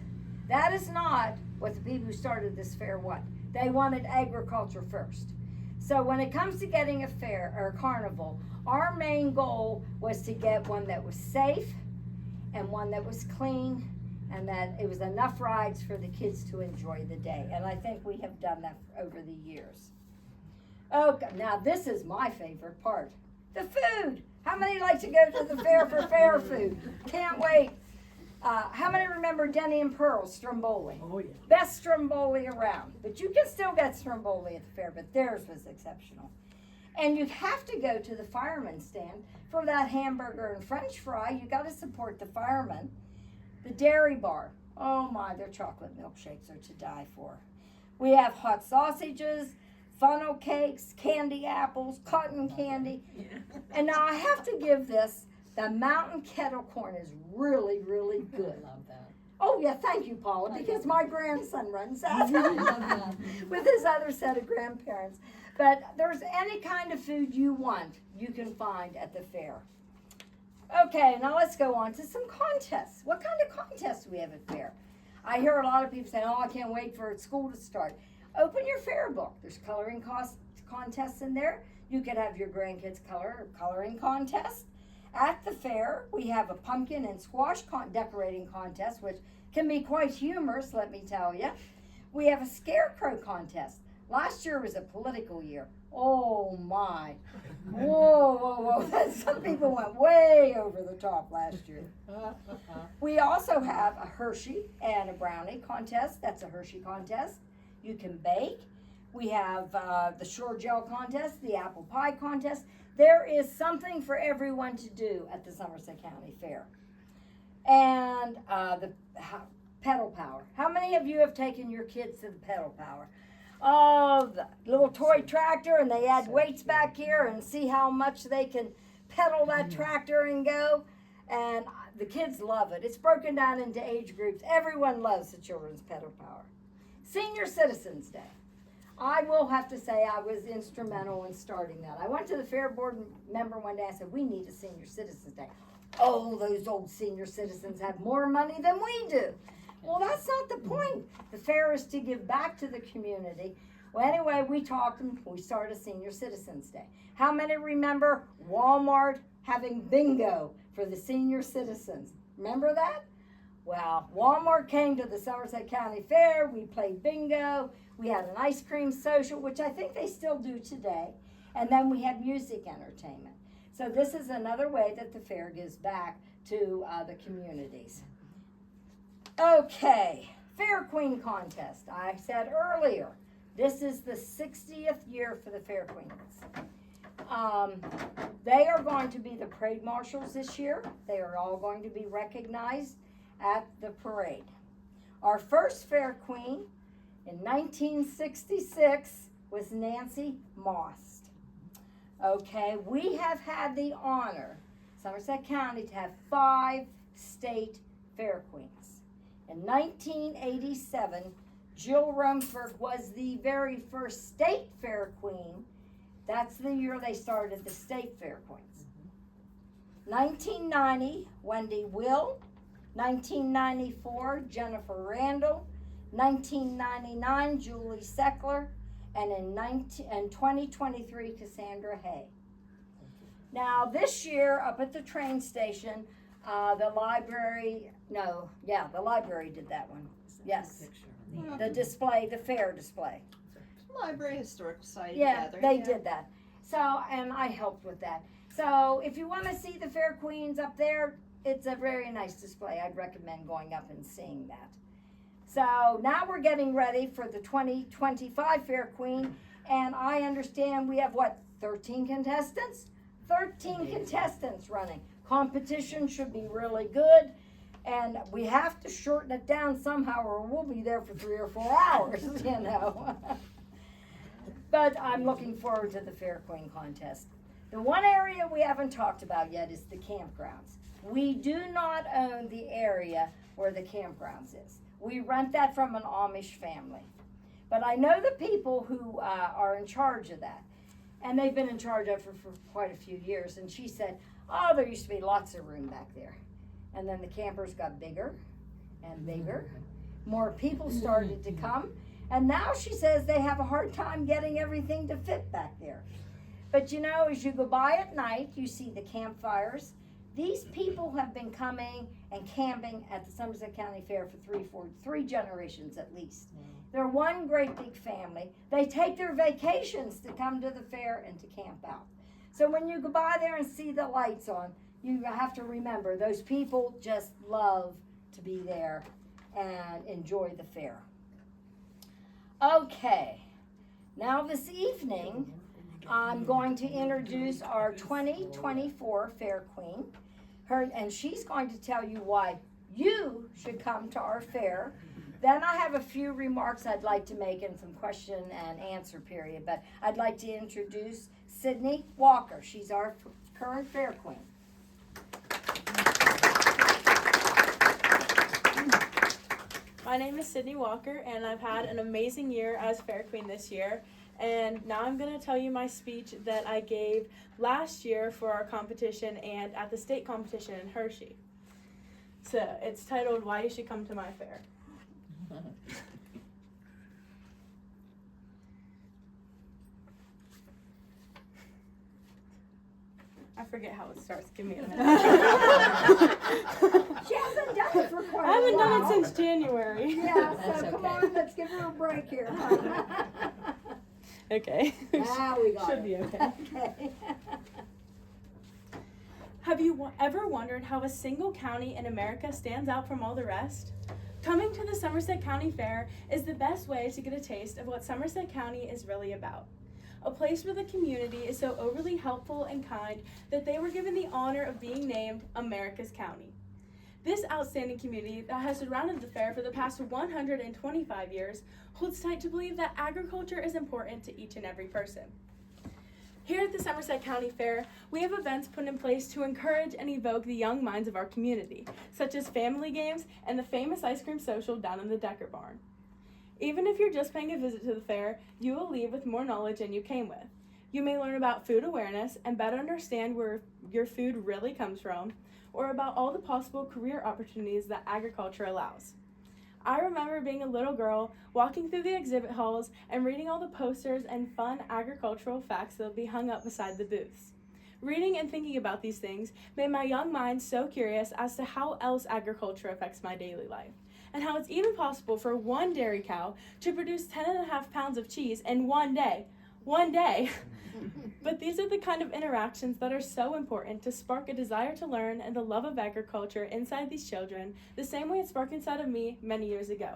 That is not what the people who started this fair want. They wanted agriculture first. So when it comes to getting a fair or a carnival, our main goal was to get one that was safe and one that was clean and that it was enough rides for the kids to enjoy the day. And I think we have done that over the years. Okay, now this is my favorite part. The food. How many like to go to the fair for fair food? Can't wait. How many remember Denny and Pearl's Stromboli? Oh, yeah. Best Stromboli around. But you can still get Stromboli at the fair, but theirs was exceptional. And you have to go to the fireman's stand for that hamburger and french fry. You got to support the firemen. The dairy bar. Oh my, their chocolate milkshakes are to die for. We have hot sausages, funnel cakes, candy apples, cotton candy. And now I have to give this, the mountain kettle corn is really, really I good. love that. Oh yeah, thank you, Paula, because my grandson runs that I love that. with his other set of grandparents. But there's any kind of food you want, you can find at the fair. Okay, now let's go on to some contests. What kind of contests do we have at fair? I hear a lot of people say, oh, I can't wait for school to start. Open your fair book. There's coloring contests in there. You could have your grandkids coloring contest. At the fair, we have a pumpkin and squash decorating contest, which can be quite humorous, let me tell you. We have a scarecrow contest. Last year was a political year. Oh my. Whoa, whoa, whoa. Some people went way over the top last year. We also have a Hershey and a brownie contest. That's a Hershey contest. You can bake. We have the shore gel contest, the apple pie contest. There is something for everyone to do at the Somerset County Fair. And the pedal power. How many of you have taken your kids to the pedal power? Oh, the little toy tractor, and they add weights back here and see how much they can pedal that tractor and go. And the kids love it. It's broken down into age groups. Everyone loves the children's pedal power. Senior Citizens Day. I will have to say I was instrumental in starting that. I went to the fair board member one day. I said, we need a Senior Citizens Day. Oh, those old senior citizens have more money than we do. Well, that's not the point. The fair is to give back to the community. Well, anyway, we talked and we started Senior Citizens Day. How many remember Walmart having bingo for the senior citizens? Remember that? Well, Walmart came to the Somerset County Fair. We played bingo. We had an ice cream social, which I think they still do today. And then we had music entertainment. So this is another way that the fair gives back to the communities. Okay, Fair Queen Contest. I said earlier, this is the 60th year for the Fair Queens. They are going to be the parade marshals this year. They are all going to be recognized at the parade. Our first Fair Queen in 1966 was Nancy Moss. Okay, we have had the honor, Somerset County, to have 5 state Fair Queens. In 1987, Jill Rumford was the very first state Fair Queen. That's the year they started the state Fair Queens. 1990, Wendy Will. 1994, Jennifer Randall. 1999, Julie Seckler. And in 2023, Cassandra Hay. Now this year, up at the train station, the library did that one. Yes, the display, the fair display. Library Historical Society Yeah, together. they did that. So, and I helped with that. So, if you want to see the Fair Queens up there, it's a very nice display. I'd recommend going up and seeing that. So, now we're getting ready for the 2025 Fair Queen, and I understand we have, 13 contestants? 13 contestants running. Competition should be really good, and we have to shorten it down somehow or we'll be there for 3 or 4 hours, you know. But I'm looking forward to the Fair Queen contest. The one area we haven't talked about yet is the campgrounds. We do not own the area where the campgrounds is. We rent that from an Amish family. But I know the people who are in charge of that. And they've been in charge of it for quite a few years. And she said, oh, there used to be lots of room back there. And then the campers got bigger and bigger. More people started to come. And now she says they have a hard time getting everything to fit back there. But you know, as you go by at night, you see the campfires. These people have been coming and camping at the Somerset County Fair for three generations at least. They're one great big family. They take their vacations to come to the fair and to camp out. So when you go by there and see the lights on, you have to remember those people just love to be there and enjoy the fair. Okay, now this evening, I'm going to introduce our 2024 Fair Queen. And she's going to tell you why you should come to our fair Then I have a few remarks I'd like to make in some question and answer period, but I'd like to introduce Sydney Walker. She's our current fair queen. My name is Sydney Walker, and I've had an amazing year as Fair Queen this year. And now I'm going to tell you my speech that I gave last year for our competition and at the state competition in Hershey. So it's titled, Why You Should Come to My Fair. I forget how it starts. Give me a minute. She hasn't done it for quite a while. I haven't done it since January. Yeah, That's so come okay. on, let's give her a break here. Okay. Now we got Should it. be okay. Okay. Have you ever wondered how a single county in America stands out from all the rest? Coming to the Somerset County Fair is the best way to get a taste of what Somerset County is really about. A place where the community is so overly helpful and kind that they were given the honor of being named America's County. This outstanding community that has surrounded the fair for the past 125 years holds tight to believe that agriculture is important to each and every person. Here at the Somerset County Fair, we have events put in place to encourage and evoke the young minds of our community, such as family games and the famous ice cream social down in the Decker Barn. Even if you're just paying a visit to the fair, you will leave with more knowledge than you came with. You may learn about food awareness and better understand where your food really comes from, or about all the possible career opportunities that agriculture allows. I remember being a little girl, walking through the exhibit halls and reading all the posters and fun agricultural facts that would be hung up beside the booths. Reading and thinking about these things made my young mind so curious as to how else agriculture affects my daily life, and how it's even possible for one dairy cow to produce 10.5 pounds of cheese in one day. One day! But these are the kind of interactions that are so important to spark a desire to learn and the love of agriculture inside these children, the same way it sparked inside of me many years ago.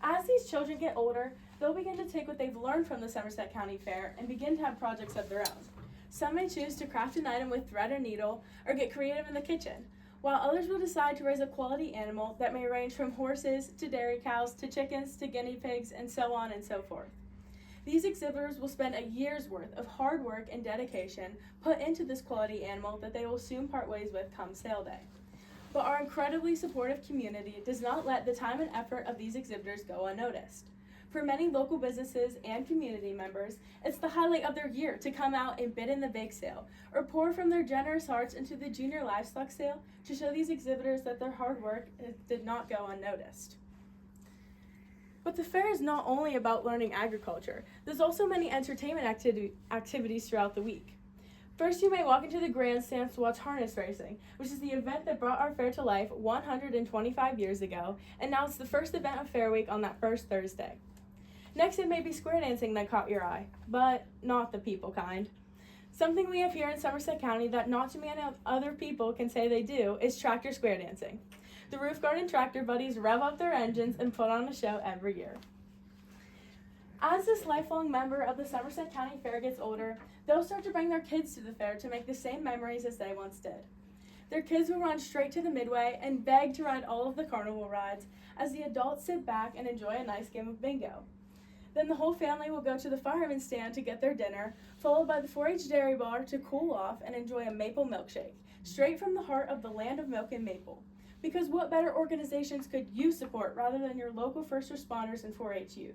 As these children get older, they'll begin to take what they've learned from the Somerset County Fair and begin to have projects of their own. Some may choose to craft an item with thread or needle, or get creative in the kitchen, while others will decide to raise a quality animal that may range from horses to dairy cows to chickens to guinea pigs and so on and so forth. These exhibitors will spend a year's worth of hard work and dedication put into this quality animal that they will soon part ways with come sale day. But our incredibly supportive community does not let the time and effort of these exhibitors go unnoticed. For many local businesses and community members, it's the highlight of their year to come out and bid in the bake sale, or pour from their generous hearts into the junior livestock sale to show these exhibitors that their hard work did not go unnoticed. But the fair is not only about learning agriculture. There's also many entertainment activities throughout the week. First, you may walk into the grandstands to watch harness racing, which is the event that brought our fair to life 125 years ago, and now it's the first event of Fair Week on that first Thursday. Next, it may be square dancing that caught your eye, but not the people kind. Something we have here in Somerset County that not too many other people can say they do is tractor square dancing. The Roof Garden Tractor Buddies rev up their engines and put on a show every year. As this lifelong member of the Somerset County Fair gets older, they'll start to bring their kids to the fair to make the same memories as they once did. Their kids will run straight to the midway and beg to ride all of the carnival rides as the adults sit back and enjoy a nice game of bingo. Then the whole family will go to the fireman's stand to get their dinner, followed by the 4-H dairy bar to cool off and enjoy a maple milkshake, straight from the heart of the land of milk and maple. Because what better organizations could you support rather than your local first responders and 4-H youth?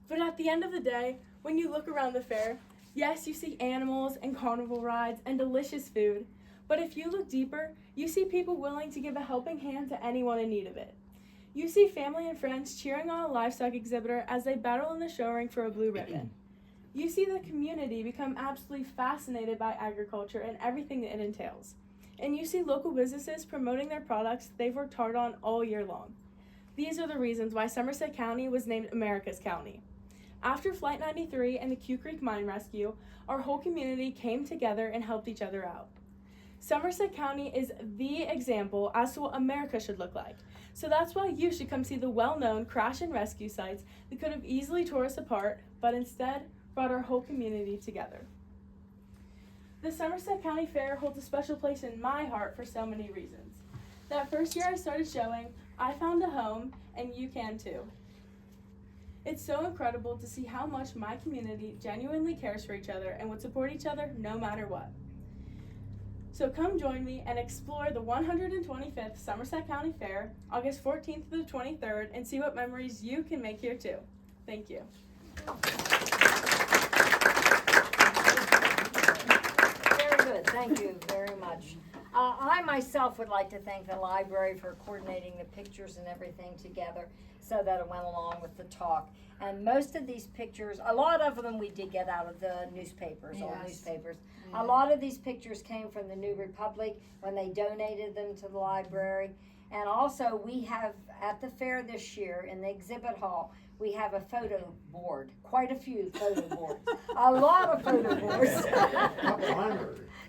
But at the end of the day, when you look around the fair, yes, you see animals and carnival rides and delicious food, but if you look deeper, you see people willing to give a helping hand to anyone in need of it. You see family and friends cheering on a livestock exhibitor as they battle in the show ring for a blue ribbon. You see the community become absolutely fascinated by agriculture and everything that it entails. And you see local businesses promoting their products they've worked hard on all year long. These are the reasons why Somerset County was named America's County. After Flight 93 and the Q Creek Mine Rescue, our whole community came together and helped each other out. Somerset County is the example as to what America should look like. So that's why you should come see the well-known crash and rescue sites that could have easily tore us apart, but instead brought our whole community together. The Somerset County Fair holds a special place in my heart for so many reasons. That first year I started showing, I found a home, and you can too. It's so incredible to see how much my community genuinely cares for each other and would support each other no matter what. So come join me and explore the 125th Somerset County Fair, August 14th to the 23rd, and see what memories you can make here too. Thank you. Very good, thank you very much. I myself would like to thank the library for coordinating the pictures and everything together so that it went along with the talk. And most of these pictures, a lot of them we did get out of the newspapers, all Yes. newspapers. Yeah. A lot of these pictures came from the New Republic when they donated them to the library. And also we have at the fair this year in the exhibit hall, we have a photo board, quite a few photo boards, a lot of photo boards.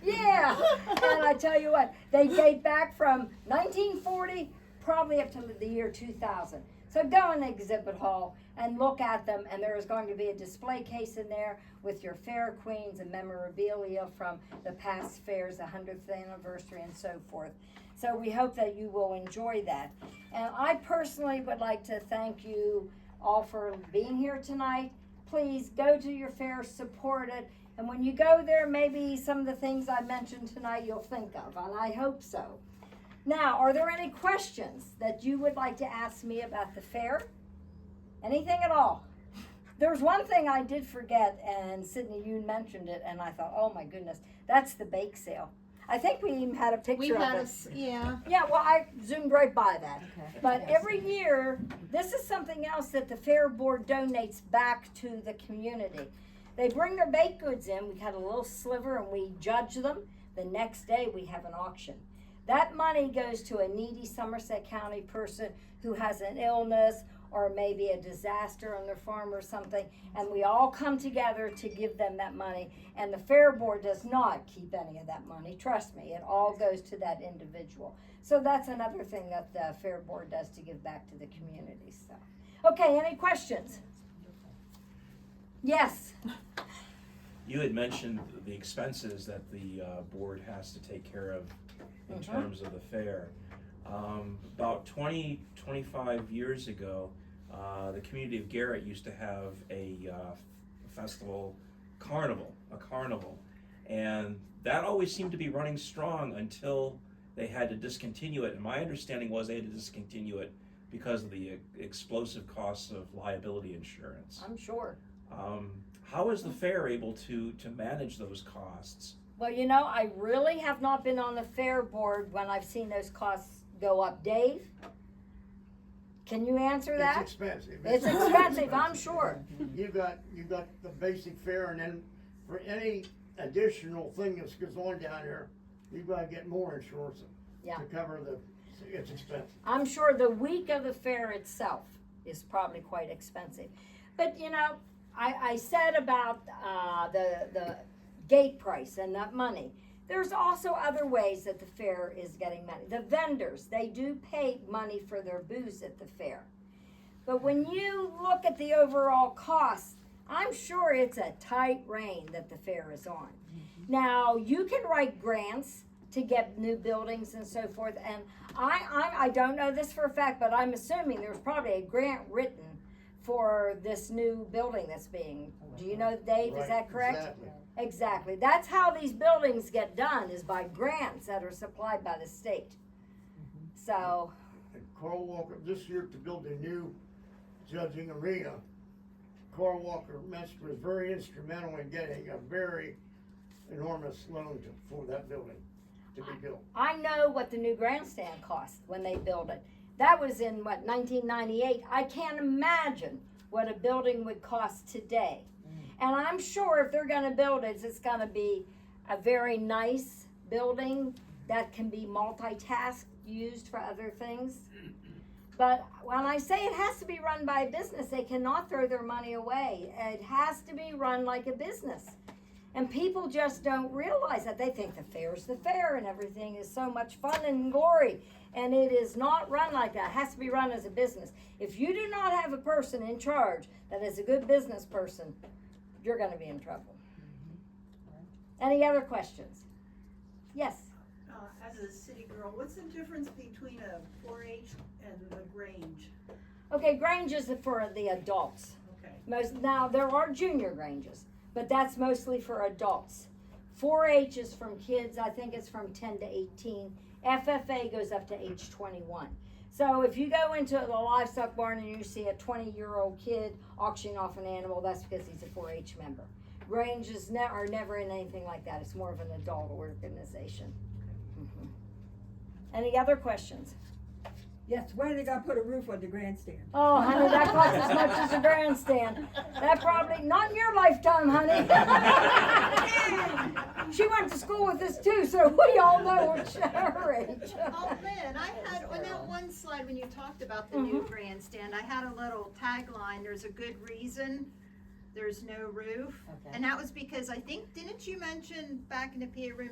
Yeah, and I tell you what, they date back from 1940 probably up to the year 2000. So go in the exhibit hall and look at them, and there is going to be a display case in there with your fair queens and memorabilia from the past fairs, the 100th anniversary and so forth. So we hope that you will enjoy that. And I personally would like to thank you all for being here tonight. Please go to your fair, support it. And when you go there, maybe some of the things I mentioned tonight you'll think of, and I hope so. Now, are there any questions that you would like to ask me about the fair? Anything at all? There's one thing I did forget, and Sydney, you mentioned it, and I thought, oh my goodness, that's the bake sale. I think we even had a We picture had of it. yeah. Yeah, well, I zoomed right by that. Okay. But every year, this is something else that the fair board donates back to the community. They bring their baked goods in, we cut a little sliver and we judge them. The next day we have an auction. That money goes to a needy Somerset County person who has an illness or maybe a disaster on their farm or something, and we all come together to give them that money. And the fair board does not keep any of that money, trust me, it all goes to that individual. So that's another thing that the fair board does to give back to the community. So, okay, any questions? Yes. You had mentioned the expenses that the board has to take care of in terms of the fair. About 25 years ago, the community of Garrett used to have a festival, a carnival, and that always seemed to be running strong until they had to discontinue it. And my understanding was they had to discontinue it because of the explosive costs of liability insurance. I'm sure. How is the fair able to manage those costs? Well, you know, I really have not been on the fair board when I've seen those costs go up. Dave, can you answer that? It's expensive. It's expensive, I'm sure. You got the basic fare, and then for any additional thing that goes on down there, you've got to get more insurance Yeah. to cover it's expensive. I'm sure the week of the fair itself is probably quite expensive. But, you know, I said about the gate price and that money. There's also other ways that the fair is getting money. The vendors, they do pay money for their booths at the fair. But when you look at the overall cost, I'm sure it's a tight rein that the fair is on. Now, you can write grants to get new buildings and so forth, and I don't know this for a fact, but I'm assuming there's probably a grant written for this new building that's being, do you know, Dave, is that correct? Exactly. Exactly. That's how these buildings get done, is by grants that are supplied by the state. So, And Carl Walker, this year to build a new judging arena, Carl Walker Metzger was very instrumental in getting a very enormous loan for that building to be built. I know what the new grandstand cost when they built it. That was in, 1998. I can't imagine what a building would cost today. And I'm sure if they're gonna build it, it's gonna be a very nice building that can be multitask, used for other things. But when I say it has to be run by a business, they cannot throw their money away. It has to be run like a business. And people just don't realize that. They think the fair's the fair and everything is so much fun and glory. And it is not run like that. It has to be run as a business. If you do not have a person in charge that is a good business person, you're gonna be in trouble. Any other questions? Yes. as a city girl, what's the difference between a 4-H and the Grange? Okay, Grange is for the adults. Okay. Now, there are junior Granges, but that's mostly for adults. 4-H is from kids, I think it's from 10 to 18. FFA goes up to age 21. So if you go into the livestock barn and you see a 20-year-old kid auctioning off an animal, that's because he's a 4-H member. Granges are never in anything like that. It's more of an adult organization. Mhm. Any other questions? Yes, when are they gonna put a roof on the grandstand? Oh, honey, that costs as much as a grandstand. That probably, not in your lifetime, honey. She went to school with us too, so we all know her age. Oh, Lynn, I had, on that one slide when you talked about the new grandstand, I had a little tagline, there's a good reason there's no roof. Okay. And that was because I think, didn't you mention back in the PA room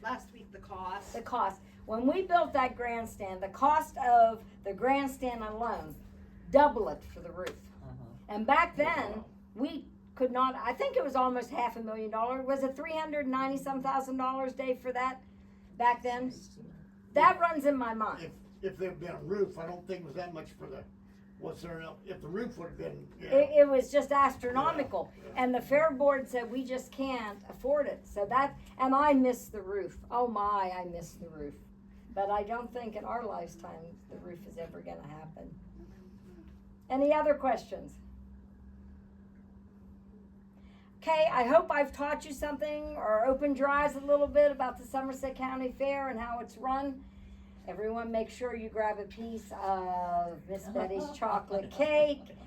last week, the cost? The cost. When we built that grandstand, the cost of the grandstand alone, double it for the roof. And back then, we could not, I think it was almost $500,000. Was it $390,000, Dave, for that back then? That runs in my mind. If there'd been a roof, I don't think it was that much for the, what's there now, if the roof would've been, yeah. It was just astronomical. And the fair board said, we just can't afford it. So that, and I miss the roof. Oh my, I miss the roof. But I don't think in our lifetime the roof is ever gonna happen. Any other questions? Okay, I hope I've taught you something or opened your eyes a little bit about the Somerset County Fair and how it's run. Everyone make sure you grab a piece of Miss Betty's chocolate cake.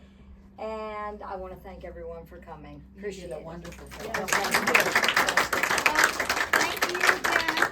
And I want to thank everyone for coming. Appreciate it. Wonderful. Yes, Thank you again.